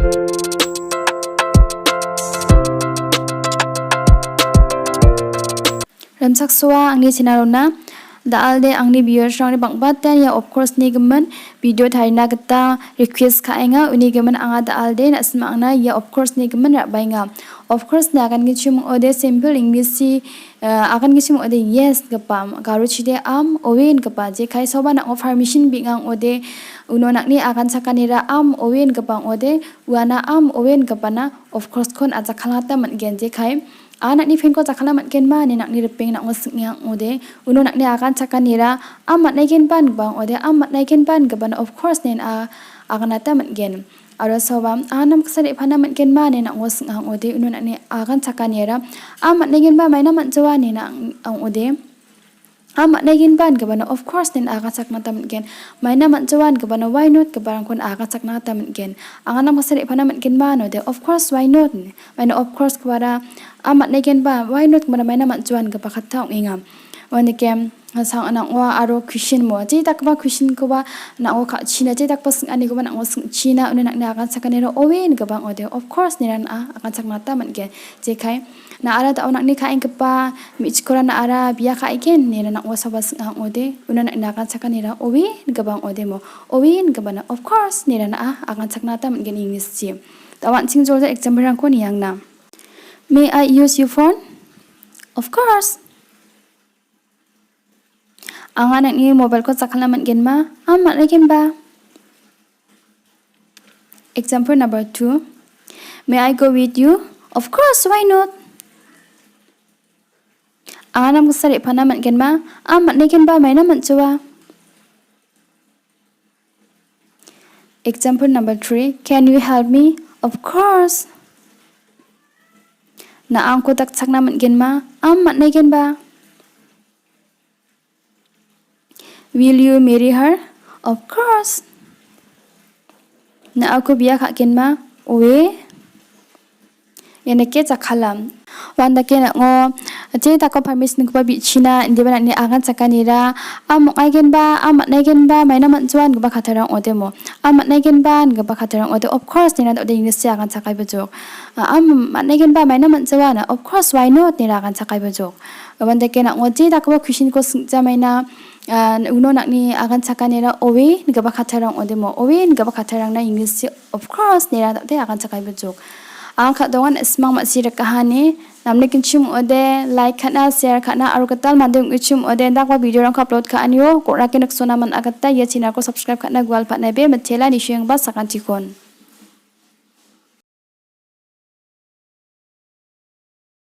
Ramsakswa angni sinarona daalde angni viewers rangni bangbatan ya of course ni gimin video tharina gita request khaenga uni gimin anga daalde nasma angna ya of course ni gimin rabainga of course na akan gichum ode simple english si akan gichum ode yes gapa Garo chide am owen gapa je khai soba na permission bingang ode uno nakni akan sakanira am owen gapa ode wana am owen gapa na of course kon aja khalata man gen je khai anak ni fen ko jakkala mat gen ma ni nak ni repeng nak ngosnya ode uno nak ni akan chakanira amat nai gen ban bang ode amat nai gen ban gaban of course nen akan ata mat gen aro sobam anam ksare phana mat gen ma ni nak ngosnya ode uno nak ni akan chakanira amat nai gen ba mai na mat jawa ni nak ang ode amat nai gen ban gaban of course nen akan chakna tam gen mai na mat jawan gaban why not gaban kon akan chakna tam gen anganam ksare phana mat gen ma no de of course why not mai of course kwara amat nai gen ba why not mana mai na mat jawan gapa khatha ingam wani kem sang anak wa aro question mo je tak ba question ko ba na o kha china je tak pas ani ko ba na o china une nak na akan sakanero owen gabang ode of course ni ran akan sakna ta man gen je khai na ara ta onak ni kha ing pa mi chikora na ara biya kha igen ni ran o sabas ang ode une nak na akan sakanera owen gabang ode mo owen gabana of course ni ran akan sakna ta man gen english ji tawan ching jol ja example rang ko ni yang na may I use your phone? Of course. Ang anak ni mobile ko jakkala mat gen ma amat nai gen ba. Example number 2. May I go with you? Of course, why not? Ang anam ko sare phana mat gen ma amat nai gen ba mai na mat jawa. Example number 3. Can you help me? Of course. Na ang ko tak chakna mat gen ma amat nai gen ba. Will you marry her? Of course. Na aku biya kha gen ma owe yanake jakhalam wanda ke na ngo je ta ko permission ko bi china inde bana ni agan chakanira amok ai gen ba amat nai gen ba mai na mat juan gba khatharang ode mo amat nai gen ba gba khatharang ode of course ni na ode english agan chakai bajok amat nai gen ba mai na mat jawana of course why not ni agan chakai bajok wanda ke na ngo je ta ko question ko jamai na uno nak ni agan chakanira owe gba khatharang ode mo owe gba khatharang na english of course ni na ode agan chakai bajok ang kha dongan smang ma sira kahani namne kinchum ode like khana share khana aru katal mandung ichum ode dakwa video rang upload kha anio kora kenak sona man agatta ye china ko subscribe khana gwal phatna be mathela ni sheng ba sakan chikon